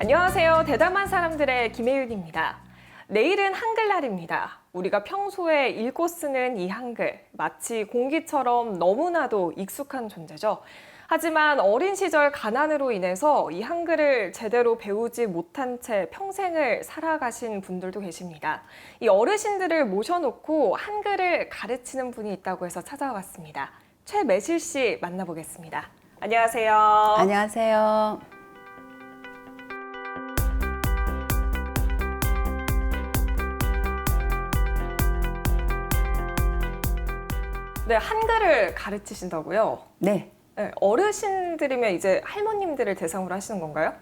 안녕하세요. 대담한 사람들의 김혜윤입니다. 내일은 한글날입니다. 우리가 평소에 읽고 쓰는 이 한글, 마치 공기처럼 너무나도 익숙한 존재죠. 하지만 어린 시절 가난으로 인해서 이 한글을 제대로 배우지 못한 채 평생을 살아가신 분들도 계십니다. 이 어르신들을 모셔놓고 한글을 가르치는 분이 있다고 해서 찾아왔습니다. 최매실 씨 만나보겠습니다. 안녕하세요. 안녕하세요. 네, 한글을 가르치신다고요? 네. 네, 어르신들이면 이제 할머님들을 대상으로 하시는 건가요?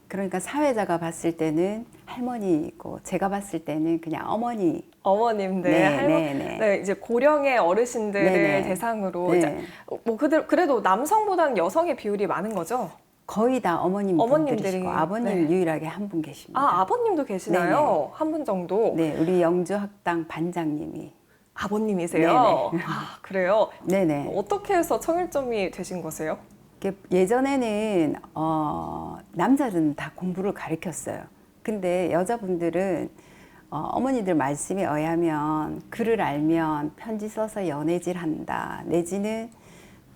그러니까 사회자가 봤을 때는 할머니이고 제가 봤을 때는 그냥 어머니. 어머님들, 네. 네, 이제 고령의 어르신들을 네네. 대상으로 네. 이제 그래도 남성보다는 여성의 비율이 많은 거죠? 거의 다 어머님 어머님들이, 분들이시고 아버님 네. 유일하게 한 분 계십니다. 아, 아버님도 계시나요? 한 분 정도? 네, 우리 영주학당 반장님이. 아버님이세요? 네네. 아, 그래요? 네네. 어떻게 해서 청일점이 되신 거세요? 예전에는 남자들은 다 공부를 가르쳤어요. 근데 여자분들은 어머니들 말씀에 의하면 글을 알면 편지 써서 연애질 한다. 내지는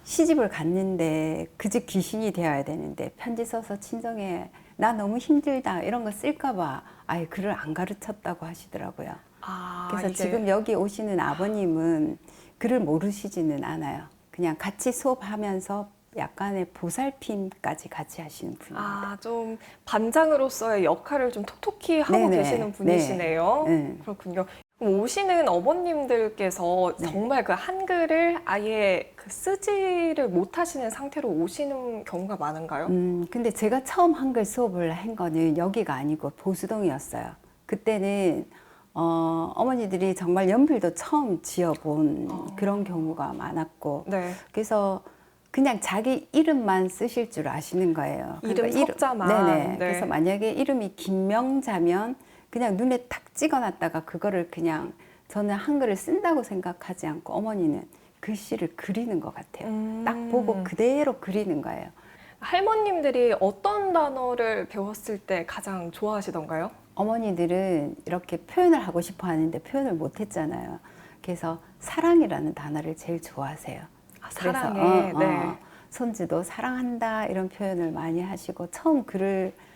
시집을 갔는데 그 집 귀신이 되어야 되는데 편지 써서 친정에 나 너무 힘들다 이런 거 쓸까 봐 아예 글을 안 가르쳤다고 하시더라고요. 아, 그래서 이게... 지금 여기 오시는 아버님은 글을 모르시지는 않아요. 그냥 같이 수업하면서 약간의 보살핌까지 같이 하시는 분입니다. 아, 좀 반장으로서의 역할을 좀 톡톡히 하고 네네. 계시는 분이시네요. 네. 그렇군요. 그럼 오시는 어머님들께서 네. 정말 그 한글을 아예 그 쓰지를 못하시는 상태로 오시는 경우가 많은가요? 근데 제가 처음 한글 수업을 한 거는 여기가 아니고 보수동이었어요. 그때는 어머니들이 정말 연필도 처음 지어본 그런 경우가 많았고, 네. 그래서 그냥 자기 이름만 쓰실 줄 아시는 거예요. 이름 석자만. 네네. 네. 그래서 만약에 이름이 김명자면 그냥 눈에 탁 찍어놨다가 그거를 그냥 저는 한글을 쓴다고 생각하지 않고 어머니는 글씨를 그리는 것 같아요. 딱 보고 그대로 그리는 거예요. 할머님들이 어떤 단어를 배웠을 때 가장 좋아하시던가요? 어머니들은 이렇게 표현을 하고 싶어 하는데 표현을 못 했잖아요. 그래서 사랑이라는 단어를 제일 좋아하세요. 아, 사랑해. 네. 손주도 사랑한다 이런 표현을 많이 하시고 처음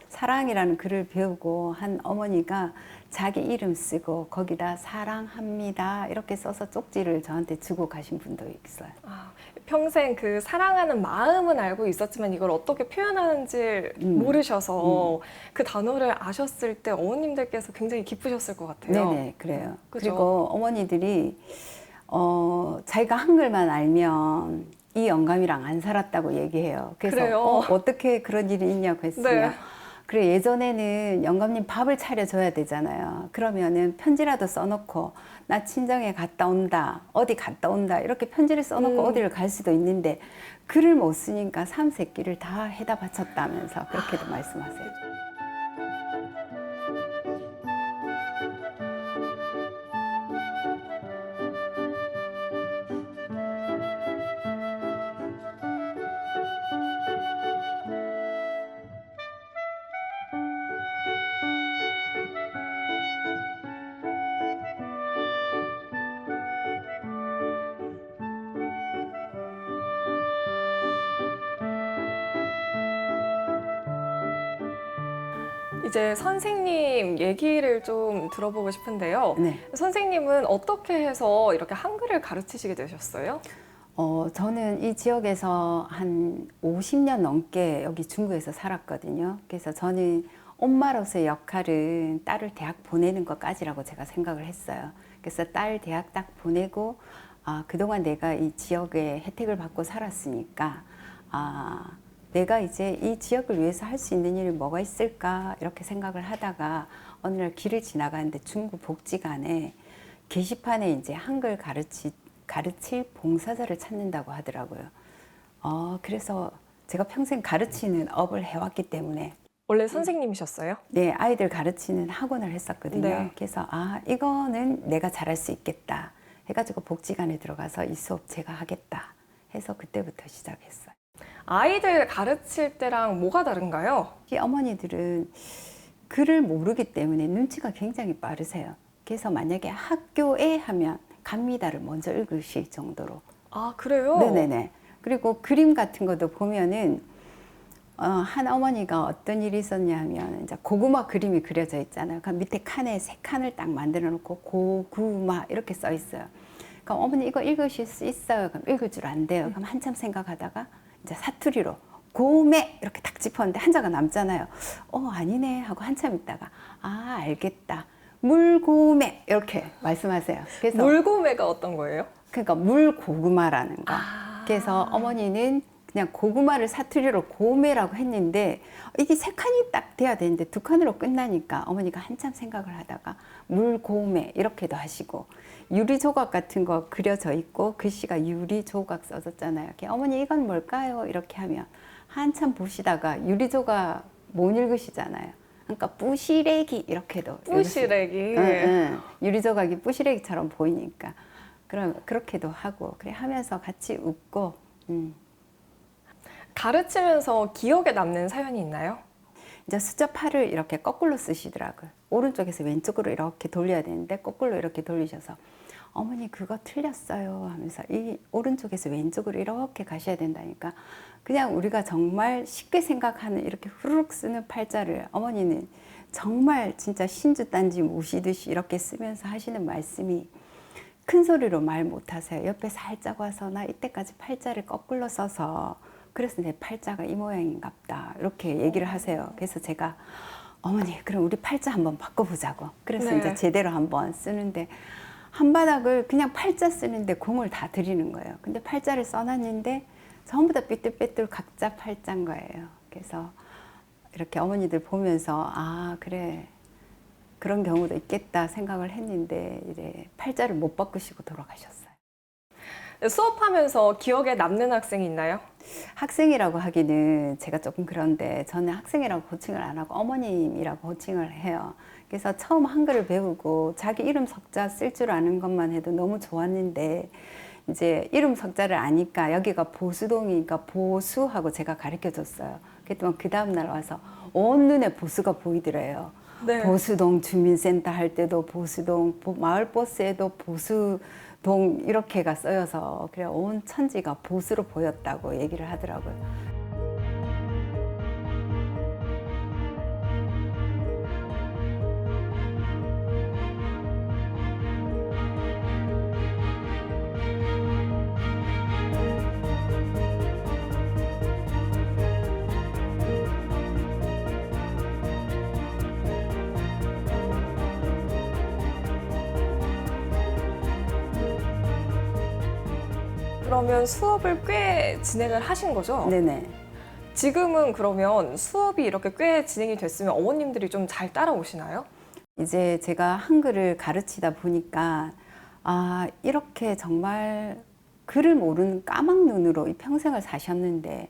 사랑이라는 글을 배우고 한 어머니가 자기 이름 쓰고 거기다 사랑합니다 이렇게 써서 쪽지를 저한테 주고 가신 분도 있어요. 아, 평생 그 사랑하는 마음은 알고 있었지만 이걸 어떻게 표현하는지 모르셔서 그 단어를 아셨을 때 어머님들께서 굉장히 기쁘셨을 것 같아요. 네네, 그래요. 그죠? 그리고 어머니들이 자기가 한글만 알면 이 영감이랑 안 살았다고 얘기해요. 그래서 그래요? 어떻게 그런 일이 있냐고 했으면 네. 그래, 예전에는 영감님 밥을 차려줘야 되잖아요. 그러면은 편지라도 써놓고 나 친정에 갔다 온다, 어디 갔다 온다 이렇게 편지를 써놓고 어디를 갈 수도 있는데 글을 못 쓰니까 삼세끼를 다 해다 바쳤다면서 그렇게도 말씀하세요. 이제 선생님 얘기를 좀 들어보고 싶은데요. 네. 선생님은 어떻게 해서 이렇게 한글을 가르치시게 되셨어요? 저는 이 지역에서 한 50년 넘게 여기 중구에서 살았거든요. 그래서 저는 엄마로서의 역할은 딸을 대학 보내는 것까지라고 제가 생각을 했어요. 그래서 딸 대학 딱 보내고, 그동안 내가 이 지역에 혜택을 받고 살았으니까, 내가 이제 이 지역을 위해서 할 수 있는 일이 뭐가 있을까 이렇게 생각을 하다가 어느 날 길을 지나가는데 중구 복지관에 게시판에 이제 한글 가르칠 봉사자를 찾는다고 하더라고요. 그래서 제가 평생 가르치는 업을 해왔기 때문에 원래 선생님이셨어요? 네, 아이들 가르치는 학원을 했었거든요. 네. 그래서 이거는 내가 잘할 수 있겠다 해가지고 복지관에 들어가서 이 수업 제가 하겠다 해서 그때부터 시작했어요. 아이들 가르칠 때랑 뭐가 다른가요? 이 어머니들은 글을 모르기 때문에 눈치가 굉장히 빠르세요. 그래서 만약에 학교에 하면 갑니다를 먼저 읽으실 정도로. 아, 그래요? 네네네. 그리고 그림 같은 것도 보면은 한 어머니가 어떤 일이 있었냐 하면 이제 고구마 그림이 그려져 있잖아요. 그 밑에 칸에 세 칸을 딱 만들어 놓고 고구마 이렇게 써 있어요. 그럼 어머니 이거 읽으실 수 있어요? 그럼 읽을 줄 안 돼요. 그럼 한참 생각하다가 이제 사투리로 고매 이렇게 딱 짚었는데 한자가 남잖아요. 아니네 하고 한참 있다가 알겠다. 물고매 이렇게 말씀하세요. 그래서 물고매가 어떤 거예요? 그러니까 물고구마라는 거. 그래서 어머니는 그냥 고구마를 사투리로 고매라고 했는데 이게 세 칸이 딱 돼야 되는데 두 칸으로 끝나니까 어머니가 한참 생각을 하다가 물고매 이렇게도 하시고 유리조각 같은 거 그려져 있고 글씨가 유리조각 써졌잖아요. 어머니 이건 뭘까요? 이렇게 하면 한참 보시다가 유리조각 못 읽으시잖아요. 그러니까 뿌시래기 이렇게도 뿌시래기. 응. 유리조각이 뿌시래기처럼 보이니까 그럼 그렇게도 하고 그래 하면서 같이 웃고 가르치면서 기억에 남는 사연이 있나요? 이제 숫자 8을 이렇게 거꾸로 쓰시더라고요. 오른쪽에서 왼쪽으로 이렇게 돌려야 되는데 거꾸로 이렇게 돌리셔서 어머니 그거 틀렸어요 하면서 이 오른쪽에서 왼쪽으로 이렇게 가셔야 된다니까 그냥 우리가 정말 쉽게 생각하는 이렇게 후루룩 쓰는 팔자를 어머니는 정말 진짜 신주단지 모시듯이 이렇게 쓰면서 하시는 말씀이 큰 소리로 말 못하세요. 옆에 살짝 와서 나 이때까지 팔자를 거꾸로 써서 그래서 내 팔자가 이 모양인갑다 이렇게 얘기를 하세요. 그래서 제가 어머니 그럼 우리 팔자 한번 바꿔보자고 그래서 네. 이제 제대로 한번 쓰는데 한 바닥을 그냥 팔자 쓰는데 공을 다 들이는 거예요. 근데 팔자를 써놨는데 전부 다 삐뚤빼뚤 각자 팔자인 거예요. 그래서 이렇게 어머니들 보면서 그래 그런 경우도 있겠다 생각을 했는데 이제 팔자를 못 바꾸시고 돌아가셨어요. 수업하면서 기억에 남는 학생이 있나요? 학생이라고 하기는 제가 조금 그런데 저는 학생이라고 호칭을 안 하고 어머님이라고 호칭을 해요. 그래서 처음 한글을 배우고 자기 이름 석자 쓸 줄 아는 것만 해도 너무 좋았는데 이제 이름 석자를 아니까 여기가 보수동이니까 보수하고 제가 가르쳐 줬어요. 그랬더니 그 다음날 와서 온 눈에 보수가 보이더래요. 네. 보수동 주민센터 할 때도 보수동, 마을버스에도 보수동 이렇게가 쓰여서 그래 온 천지가 보수로 보였다고 얘기를 하더라고요. 그러면 수업을 꽤 진행을 하신 거죠? 네네. 지금은 그러면 수업이 이렇게 꽤 진행이 됐으면 어머님들이 좀 잘 따라오시나요? 이제 제가 한글을 가르치다 보니까 이렇게 정말 글을 모르는 까막 눈으로 이 평생을 사셨는데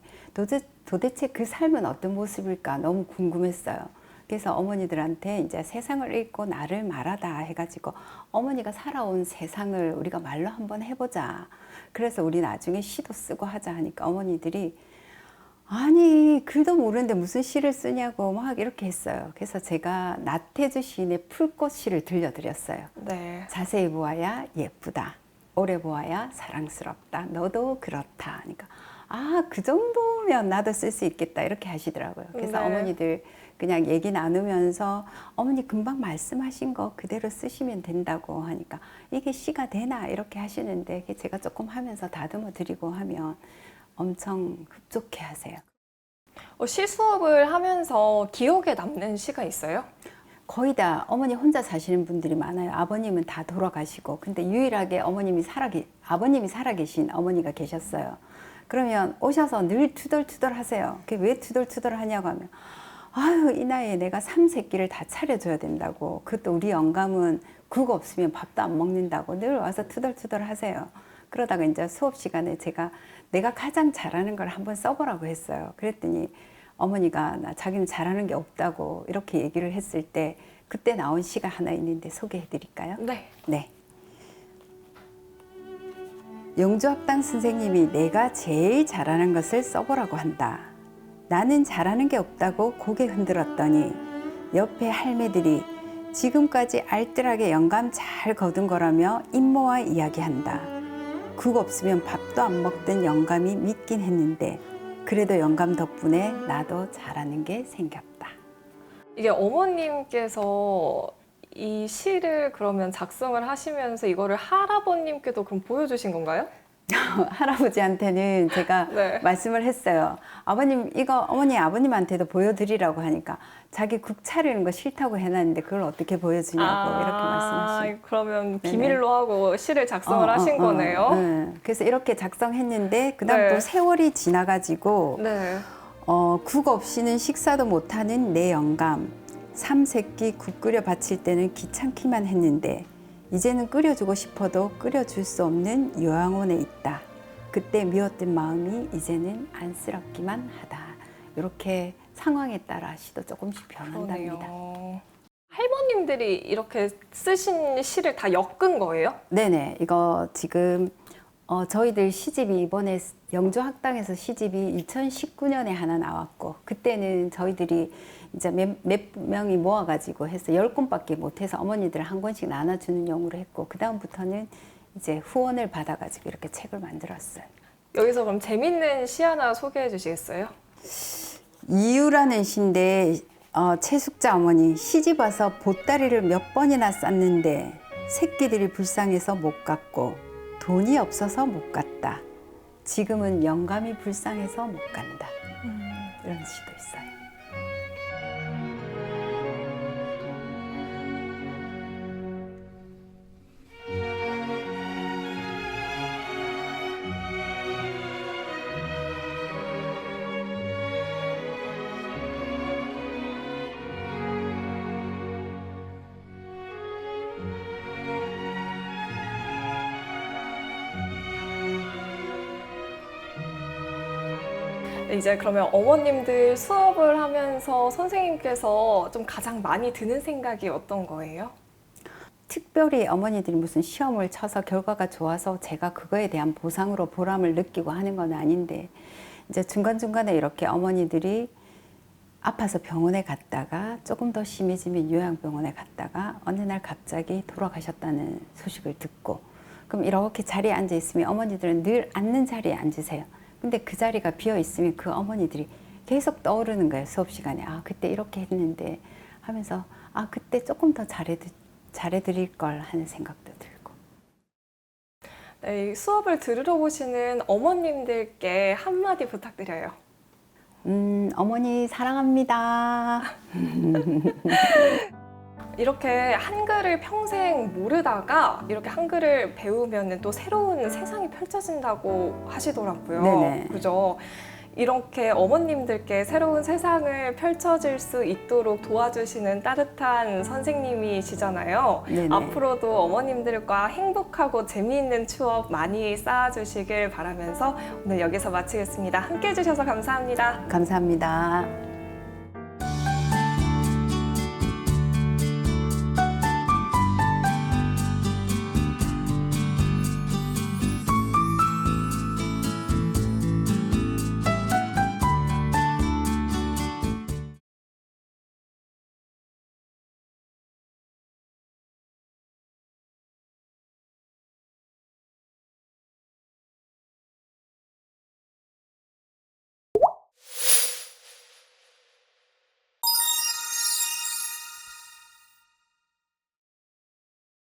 도대체 그 삶은 어떤 모습일까 너무 궁금했어요. 그래서 어머니들한테 이제 세상을 읽고 나를 말하다 해가지고 어머니가 살아온 세상을 우리가 말로 한번 해보자. 그래서 우리 나중에 시도 쓰고 하자 하니까 어머니들이 아니 글도 모르는데 무슨 시를 쓰냐고 막 이렇게 했어요. 그래서 제가 나태주 시인의 풀꽃 시를 들려드렸어요. 네. 자세히 보아야 예쁘다. 오래 보아야 사랑스럽다. 너도 그렇다. 그러니까 그 정도면 나도 쓸 수 있겠다 이렇게 하시더라고요. 그래서 네. 어머니들 그냥 얘기 나누면서 어머니 금방 말씀하신 거 그대로 쓰시면 된다고 하니까 이게 시가 되나 이렇게 하시는데 제가 조금 하면서 다듬어 드리고 하면 엄청 흡족해 하세요. 시 수업을 하면서 기억에 남는 시가 있어요? 거의 다 어머니 혼자 사시는 분들이 많아요. 아버님은 다 돌아가시고 근데 유일하게 아버님이 살아계신 어머니가 계셨어요. 그러면 오셔서 늘 투덜투덜 하세요. 그게 왜 투덜투덜 하냐고 하면 이 나이에 내가 3새끼를 다 차려줘야 된다고. 그것도 우리 영감은 국 없으면 밥도 안 먹는다고 늘 와서 투덜투덜 하세요. 그러다가 이제 수업 시간에 내가 가장 잘하는 걸 한번 써보라고 했어요. 그랬더니 어머니가 자기는 잘하는 게 없다고 이렇게 얘기를 했을 때 그때 나온 시가 하나 있는데 소개해 드릴까요? 네. 네. 영주학당 선생님이 내가 제일 잘하는 것을 써보라고 한다. 나는 잘하는 게 없다고 고개 흔들었더니 옆에 할매들이 지금까지 알뜰하게 영감 잘 거둔 거라며 임모와 이야기한다. 국 없으면 밥도 안 먹던 영감이 믿긴 했는데 그래도 영감 덕분에 나도 잘하는 게 생겼다. 이게 어머님께서 이 시를 그러면 작성을 하시면서 이거를 할아버님께도 그럼 보여주신 건가요? 할아버지한테는 제가 네. 말씀을 했어요. 아버님 이거 어머니 아버님한테도 보여드리라고 하니까 자기 국 차리는 거 싫다고 해놨는데 그걸 어떻게 보여주냐고 이렇게 말씀하시고. 그러면 네네. 비밀로 하고 시를 작성을 하신 거네요. 네. 그래서 이렇게 작성했는데 그다음 네. 또 세월이 지나가지고 네. 국 없이는 식사도 못하는 내 영감. 삼세끼 국 끓여 바칠 때는 귀찮기만 했는데 이제는 끓여주고 싶어도 끓여줄 수 없는 요양원에 있다. 그때 미웠던 마음이 이제는 안쓰럽기만 하다. 이렇게 상황에 따라 시도 조금씩 변한답니다. 그러네요. 할머님들이 이렇게 쓰신 시를 다 엮은 거예요? 네네. 이거 지금 저희들 시집이 이번에 영주학당에서 시집이 2019년에 하나 나왔고 그때는 저희들이 이제 몇 명이 모아가지고 해서 10권밖에 못해서 어머니들 한 권씩 나눠주는 용으로 했고 그 다음부터는 이제 후원을 받아가지고 이렇게 책을 만들었어요. 여기서 그럼 재밌는 시 하나 소개해 주시겠어요? 이유라는 시인데 채숙자 어머니 시집 와서 보따리를 몇 번이나 쌌는데 새끼들이 불쌍해서 못 갔고 돈이 없어서 못 갔다. 지금은 영감이 불쌍해서 못 간다. 이런 시도 있어요. 이제 그러면 어머님들 수업을 하면서 선생님께서 좀 가장 많이 드는 생각이 어떤 거예요? 특별히 어머니들이 무슨 시험을 쳐서 결과가 좋아서 제가 그거에 대한 보상으로 보람을 느끼고 하는 건 아닌데 이제 중간중간에 이렇게 어머니들이 아파서 병원에 갔다가 조금 더 심해지면 요양병원에 갔다가 어느 날 갑자기 돌아가셨다는 소식을 듣고 그럼 이렇게 자리에 앉아 있으면 어머니들은 늘 앉는 자리에 앉으세요. 근데 그 자리가 비어 있으면 그 어머니들이 계속 떠오르는 거예요. 수업 시간에. 아, 그때 이렇게 했는데 하면서 아, 그때 조금 더 잘해드릴 걸 하는 생각도 들고. 네, 이 수업을 들으러 오시는 어머님들께 한마디 부탁드려요. 어머니 사랑합니다. 이렇게 한글을 평생 모르다가 이렇게 한글을 배우면 또 새로운 세상이 펼쳐진다고 하시더라고요. 네네. 그죠? 이렇게 어머님들께 새로운 세상을 펼쳐질 수 있도록 도와주시는 따뜻한 선생님이시잖아요. 네네. 앞으로도 어머님들과 행복하고 재미있는 추억 많이 쌓아주시길 바라면서 오늘 여기서 마치겠습니다. 함께 해주셔서 감사합니다. 감사합니다.